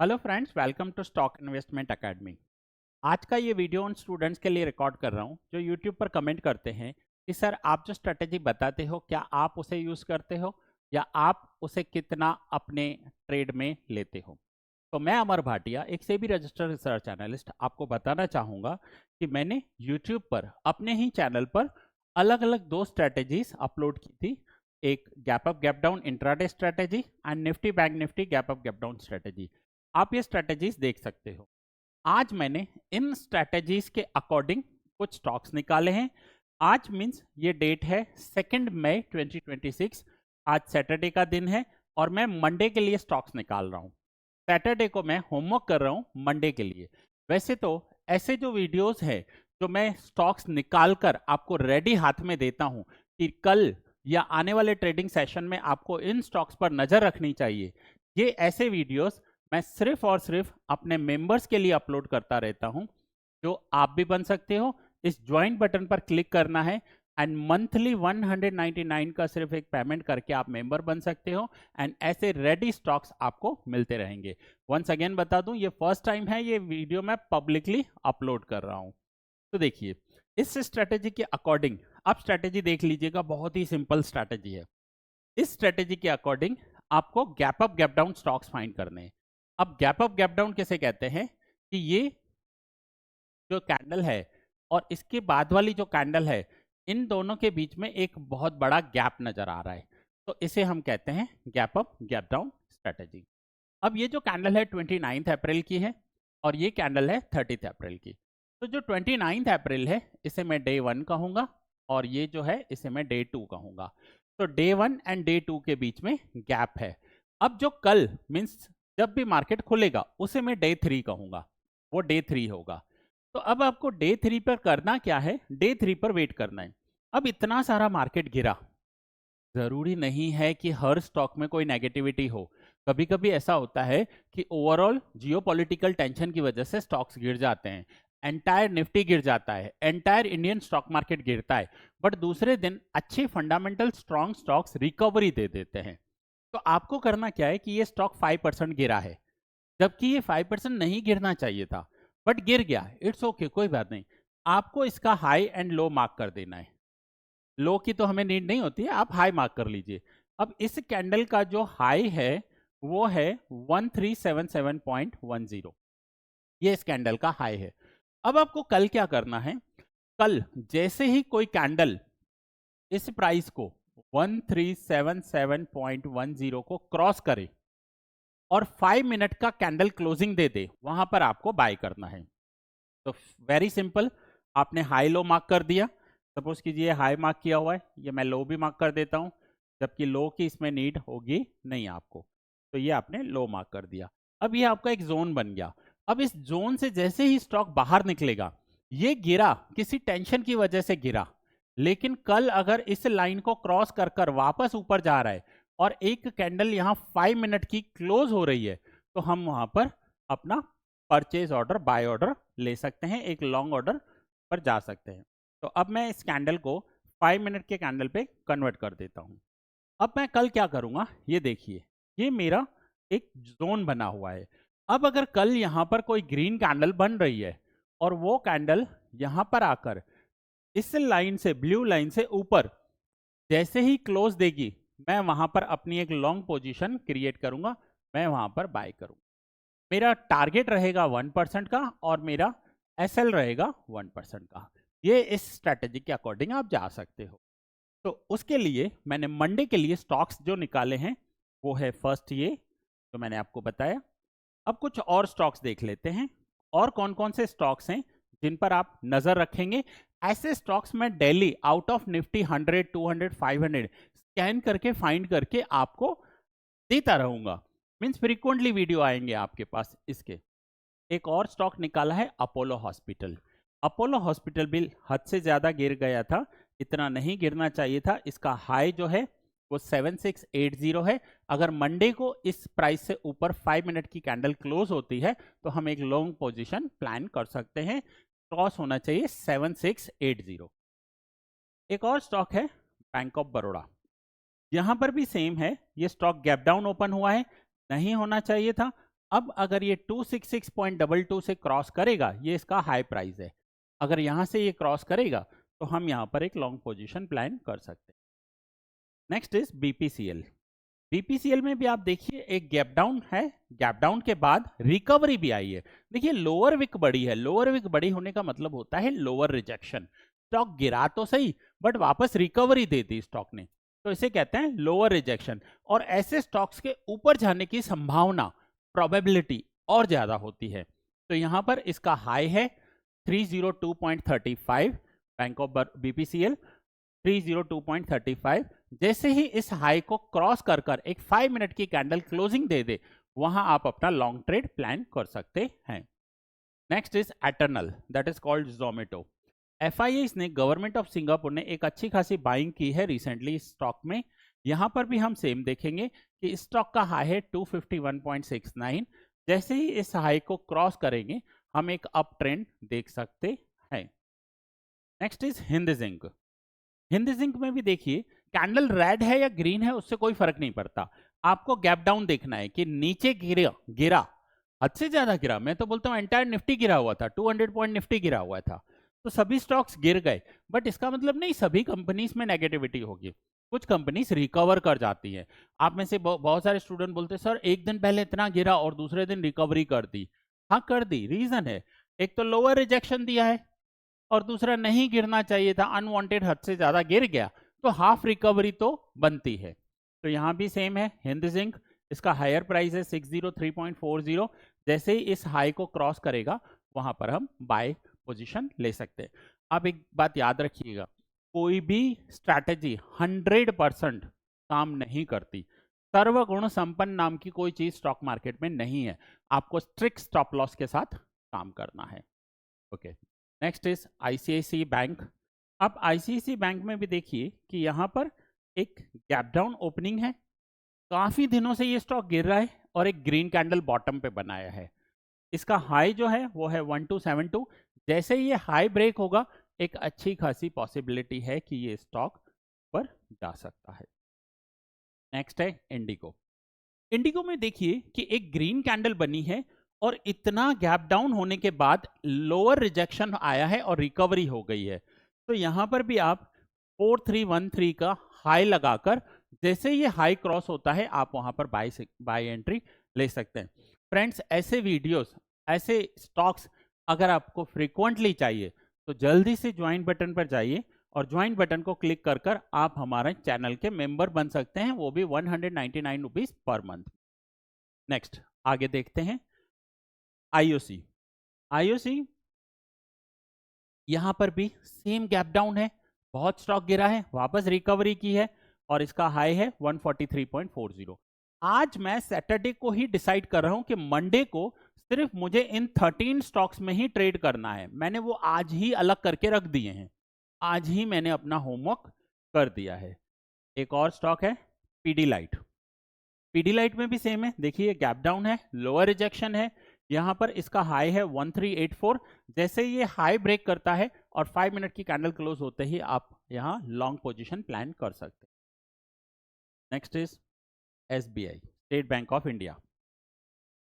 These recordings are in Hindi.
Hello friends, welcome to stock investment academy. आज का ये वीडियो उन स्टूडेंट्स के लिए रिकॉर्ड कर रहा हूँ जो यूट्यूब पर कमेंट करते हैं कि सर आप जो स्ट्रेटेजी बताते हो क्या आप उसे यूज़ करते हो या आप उसे कितना अपने ट्रेड में लेते हो। तो मैं अमर भाटिया, एक सेबी रजिस्टर्ड रिसर्च एनालिस्ट, आपको बताना चाहूँगा कि मैंने यूट्यूब पर अपने ही चैनल पर अलग अलग दो स्ट्रेटेजीज अपलोड की थी। एक gap up gap down intraday strategy and Nifty bank Nifty gap up gap down strategy. आप ये स्ट्रेटेजीज देख सकते हो। आज मैंने इन स्ट्रेटेजीज के अकॉर्डिंग कुछ स्टॉक्स निकाले हैं। आज मींस ये डेट है 2 मई 2026। आज सैटरडे का दिन है और मैं मंडे के लिए स्टॉक्स निकाल रहा हूँ। सैटरडे को मैं होमवर्क कर रहा हूँ मंडे के लिए। वैसे तो ऐसे जो वीडियोस है जो मैं स्टॉक्स निकाल कर आपको रेडी हाथ में देता हूँ कि कल या आने वाले ट्रेडिंग सेशन में आपको इन स्टॉक्स पर नजर रखनी चाहिए, ये ऐसे वीडियोस मैं सिर्फ और सिर्फ अपने मेंबर्स के लिए अपलोड करता रहता हूं, जो आप भी बन सकते हो। इस ज्वाइन बटन पर क्लिक करना है एंड मंथली 199 का सिर्फ एक पेमेंट करके आप मेंबर बन सकते हो एंड ऐसे रेडी स्टॉक्स आपको मिलते रहेंगे। वंस अगेन बता दूं, ये फर्स्ट टाइम है ये वीडियो मैं पब्लिकली अपलोड कर रहा हूं। तो देखिए, इस स्ट्रेटेजी के अकॉर्डिंग आप स्ट्रेटेजी देख लीजिएगा, बहुत ही सिंपल स्ट्रेटेजी है। इस स्ट्रेटेजी के अकॉर्डिंग आपको gap up gap down stocks find करने हैं। अब गैप अप गैप डाउन किसे कहते हैं कि ये जो कैंडल है और इसके बाद वाली जो कैंडल है, इन दोनों के बीच में एक बहुत बड़ा गैप नजर आ रहा है, तो इसे हम कहते हैं gap up gap down strategy. अब ये जो कैंडल है 29 अप्रैल की है और ये कैंडल है 30 अप्रैल की। तो जो 29 अप्रैल है इसे मैं डे 1 कहूंगा और ये जो है इसे मैं डे 2 कहूंगा। तो डे 1 एंड डे 2 के बीच में गैप है। अब जो कल मीन्स जब भी मार्केट खुलेगा उसे मैं डे 3 कहूंगा, वो डे 3 होगा। तो अब आपको डे 3 पर करना क्या है, डे 3 पर वेट करना है। अब इतना सारा मार्केट गिरा, जरूरी नहीं है कि हर स्टॉक में कोई नेगेटिविटी हो। कभी कभी ऐसा होता है कि ओवरऑल जियोपॉलिटिकल टेंशन की वजह से स्टॉक्स गिर जाते हैं, एंटायर निफ्टी गिर जाता है, एंटायर इंडियन स्टॉक मार्केट गिरता है, बट दूसरे दिन अच्छे फंडामेंटल स्ट्रॉन्ग स्टॉक्स रिकवरी दे देते हैं। तो आपको करना क्या है कि ये स्टॉक 5% गिरा है, जबकि ये 5% नहीं गिरना चाहिए था, बट गिर गया, इट्स ओके, कोई बात नहीं। आपको इसका हाई एंड लो मार्क कर देना है। लो की तो हमें नीड नहीं होती है, आप हाई मार्क कर लीजिए। अब इस कैंडल का जो हाई है वो है 1377.10, ये इस कैंडल का हाई है। अब आपको कल क्या करना है, कल जैसे ही कोई कैंडल इस प्राइस को 1377.10 को क्रॉस करे और 5 मिनट का कैंडल क्लोजिंग दे दे, वहां पर आपको बाय करना है। तो वेरी सिंपल, आपने हाई लो मार्क कर दिया। सपोज कीजिए हाई मार्क किया हुआ है, ये मैं लो भी मार्क कर देता हूं, जबकि लो की इसमें नीड होगी नहीं आपको। तो ये आपने लो मार्क कर दिया। अब ये आपका एक जोन बन गया। अब इस जोन से जैसे ही स्टॉक बाहर निकलेगा, ये गिरा किसी टेंशन की वजह से गिरा, लेकिन कल अगर इस लाइन को क्रॉस कर कर वापस ऊपर जा रहा है और एक कैंडल यहाँ 5 मिनट की क्लोज हो रही है, तो हम वहां पर अपना परचेज ऑर्डर, बाय ऑर्डर ले सकते हैं, एक लॉन्ग ऑर्डर पर जा सकते हैं। तो अब मैं इस कैंडल को 5 मिनट के कैंडल पे कन्वर्ट कर देता हूं। अब मैं कल क्या करूंगा, ये देखिए, ये मेरा एक जोन बना हुआ है। अब अगर कल यहां पर कोई ग्रीन कैंडल बन रही है और वो कैंडल यहां पर आकर इस लाइन से, ब्लू लाइन से ऊपर जैसे ही क्लोज देगी, मैं वहां पर अपनी एक लॉन्ग पोजीशन क्रिएट करूंगा, मैं वहां पर बाय करूंगा। मेरा टारगेट रहेगा 1% का और मेरा एसएल रहेगा 1% का। ये इस स्ट्रेटेजी के अकॉर्डिंग आप जा सकते हो। तो उसके लिए मैंने मंडे के लिए स्टॉक्स जो निकाले हैं वो है फर्स्ट ये जो मैंने आपको बताया। अब कुछ और स्टॉक्स देख लेते हैं, और कौन कौन से स्टॉक्स हैं जिन पर आप नजर रखेंगे। ऐसे स्टॉक्स में daily out of Nifty 100, 200, 500 scan करके फाइंड करके आपको देता रहूंगा, मीन्स फ्रीक्वेंटली वीडियो आएंगे आपके पास इसके। एक और स्टॉक निकाला है अपोलो हॉस्पिटल। अपोलो हॉस्पिटल भी हद से ज्यादा गिर गया था, इतना नहीं गिरना चाहिए था। इसका हाई जो है वो 7680 है। अगर मंडे को इस प्राइस से ऊपर 5 मिनट की कैंडल क्लोज होती है तो हम एक लॉन्ग पोजीशन प्लान कर सकते हैं। क्रॉस होना चाहिए 7680। एक और स्टॉक है बैंक ऑफ बड़ौदा, यहां पर भी सेम है, ये स्टॉक गैप डाउन ओपन हुआ है, नहीं होना चाहिए था, अब अगर ये 266.22 से क्रॉस करेगा, ये इसका हाई प्राइस है, अगर यहां से ये क्रॉस करेगा तो हम यहां पर एक लॉन्ग पोजीशन प्लान कर सकते हैं। Next is BPCL. बीपीसीएल में भी आप देखिए एक गैप डाउन है, गैप डाउन के बाद रिकवरी भी आई है। देखिए लोअर विक बड़ी है, लोअर विक बड़ी होने का मतलब होता है लोअर रिजेक्शन। स्टॉक गिरा तो सही बट वापस रिकवरी दे दी स्टॉक ने, तो इसे कहते हैं लोअर रिजेक्शन। और ऐसे स्टॉक्स के ऊपर जाने की संभावना, प्रोबेबिलिटी और ज्यादा होती है। तो यहां पर इसका हाई है 302.35, बैंक ऑफ बीपीसीएल 302.35। जैसे ही इस हाई को क्रॉस कर कर एक 5 मिनट की कैंडल क्लोजिंग दे दे, वहां आप अपना लॉन्ग ट्रेड प्लान कर सकते हैं। Next is Eternal, that is called Zomato. FII ने, गवर्नमेंट ऑफ सिंगापुर ने एक अच्छी खासी बाइंग की है रिसेंटली इस स्टॉक में। यहां पर भी हम सेम देखेंगे कि इस स्टॉक का हाई है 251.69। जैसे ही इस हाई को क्रॉस करेंगे हम एक अप ट्रेंड देख सकते हैं। Next is Hind zinc. Hind zinc में भी देखिए कैंडल रेड है या ग्रीन है उससे कोई फर्क नहीं पड़ता, आपको गैप डाउन देखना है कि नीचे गिरा हद से ज्यादा गिरा। मैं तो बोलता हूं एंटायर निफ्टी गिरा हुआ था, 200 पॉइंट निफ्टी गिरा हुआ था, तो सभी स्टॉक्स गिर गए। बट इसका मतलब नहीं सभी कंपनीज में नेगेटिविटी होगी, कुछ कंपनीज रिकवर कर जाती है। आप में से बहुत सारे स्टूडेंट बोलते सर एक दिन पहले इतना गिरा और दूसरे दिन रिकवरी कर दी। हाँ कर दी, रीजन है, एक तो लोअर रिजेक्शन दिया है और दूसरा नहीं गिरना चाहिए था, अनवांटेड हद से ज्यादा गिर गया, तो हाफ रिकवरी तो बनती है। तो यहां भी सेम है हिंद जिंक, इसका हायर प्राइस है 603.40। जैसे ही इस हाई को क्रॉस करेगा वहां पर हम बाय पोजीशन ले सकते हैं। अब एक बात याद रखिएगा, कोई भी स्ट्रैटेजी 100% काम नहीं करती। सर्वगुण संपन्न नाम की कोई चीज स्टॉक मार्केट में नहीं है, आपको स्ट्रिक्ट स्टॉप लॉस के साथ काम करना है। Okay, next is ICICI bank. अब आईसीआईसीआई बैंक में भी देखिए कि यहाँ पर एक गैप डाउन ओपनिंग है, काफी दिनों से ये स्टॉक गिर रहा है और एक ग्रीन कैंडल बॉटम पे बनाया है। इसका हाई जो है वो है 1272। जैसे ये हाई ब्रेक होगा एक अच्छी खासी पॉसिबिलिटी है कि ये स्टॉक पर जा सकता है। नेक्स्ट है इंडिगो। इंडिगो में देखिए कि एक ग्रीन कैंडल बनी है और इतना गैप डाउन होने के बाद लोअर रिजेक्शन आया है और रिकवरी हो गई है। तो यहां पर भी आप 4313 का हाई लगाकर जैसे ये हाई क्रॉस होता है आप वहां पर बाय एंट्री ले सकते हैं। फ्रेंड्स, ऐसे वीडियोस, ऐसे स्टॉक्स अगर आपको फ्रीक्वेंटली चाहिए तो जल्दी से ज्वाइन बटन पर जाइए और ज्वाइन बटन को क्लिक कर कर आप हमारे चैनल के मेंबर बन सकते हैं, वो भी 199 रुपीज पर मंथ। नेक्स्ट आगे देखते हैं आईओसी। आईओसी यहां पर भी सेम गैप डाउन है, बहुत स्टॉक गिरा है, वापस रिकवरी की है और इसका हाई है 143.40। आज मैं सैटरडे को ही डिसाइड कर रहा हूं कि मंडे को सिर्फ मुझे इन 13 स्टॉक्स में ही ट्रेड करना है। मैंने वो आज ही अलग करके रख दिए हैं, आज ही मैंने अपना होमवर्क कर दिया है। एक और स्टॉक है पीडीलाइट। पीडीलाइट में भी सेम है, देखिए गैप डाउन है, लोअर रिजेक्शन है, यहां पर इसका हाई है 1384। जैसे ये हाई ब्रेक करता है और 5 मिनट की कैंडल क्लोज होते ही आप यहां लॉन्ग पोजीशन प्लान कर सकते हैं। Next is SBI, state bank of India.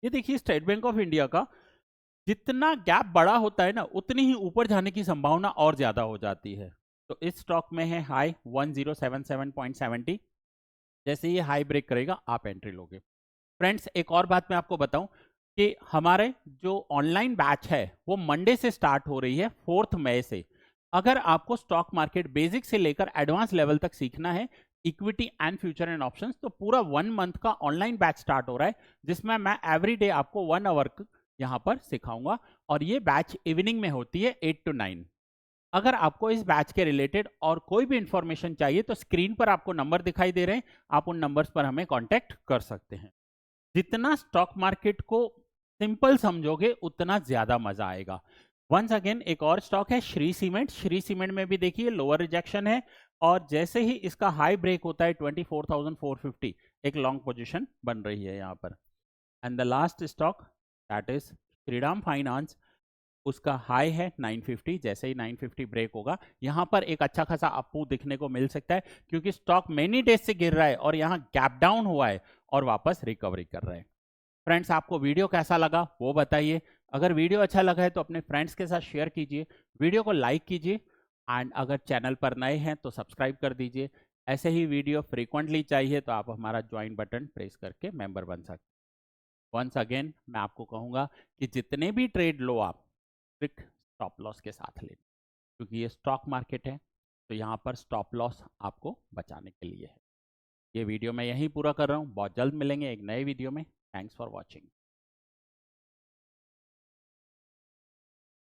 ये देखिए स्टेट बैंक ऑफ इंडिया का जितना गैप बड़ा होता है ना उतनी ही ऊपर जाने की संभावना और ज्यादा हो जाती है। तो इस स्टॉक में है हाई 1077.70। जैसे ये हाई ब्रेक करेगा आप एंट्री लोगे। फ्रेंड्स, एक और बात मैं आपको बताऊं कि हमारे जो ऑनलाइन बैच है वो मंडे से स्टार्ट हो रही है 4 मई से। अगर आपको स्टॉक मार्केट बेसिक से लेकर एडवांस लेवल तक सीखना है, equity and future and options, तो पूरा 1 मंथ का ऑनलाइन बैच स्टार्ट हो रहा है जिसमें मैं एवरी डे आपको 1 आवर यहां पर सिखाऊंगा और ये बैच इवनिंग में होती है 8 to 9। अगर आपको इस बैच के रिलेटेड और कोई भी इंफॉर्मेशन चाहिए तो स्क्रीन पर आपको नंबर दिखाई दे रहे हैं, आप उन नंबर्स पर हमें कांटेक्ट कर सकते हैं। जितना स्टॉक मार्केट को सिंपल समझोगे उतना ज्यादा मजा आएगा। वंस अगेन एक और स्टॉक है श्री सीमेंट। श्री सीमेंट में भी देखिए लोअर रिजेक्शन है और जैसे ही इसका हाई ब्रेक होता है 24,450 एक लॉन्ग पोजीशन बन रही है यहाँ पर। And the last stock that is Shriram finance, उसका हाई है 950। जैसे ही 950 ब्रेक होगा यहां पर एक अच्छा खासा अप्पू दिखने को मिल सकता है क्योंकि स्टॉक मेनी डेज से गिर रहा है और यहां गैप डाउन हुआ है और वापस रिकवरी कर रहा है। फ्रेंड्स, आपको वीडियो कैसा लगा वो बताइए। अगर वीडियो अच्छा लगा है तो अपने फ्रेंड्स के साथ शेयर कीजिए, वीडियो को लाइक कीजिए एंड अगर चैनल पर नए हैं तो सब्सक्राइब कर दीजिए। ऐसे ही वीडियो फ्रीक्वेंटली चाहिए तो आप हमारा ज्वाइन बटन प्रेस करके मेंबर बन सकते हैं। वंस अगेन मैं आपको कहूँगा कि जितने भी ट्रेड लो आप स्ट्रिक्ट स्टॉप लॉस के साथ लें, क्योंकि ये स्टॉक मार्केट है, तो यहाँ पर स्टॉप लॉस आपको बचाने के लिए है। ये वीडियो मैं यहीं पूरा कर रहा हूँ, बहुत जल्द मिलेंगे एक नए वीडियो में। Thanks for watching.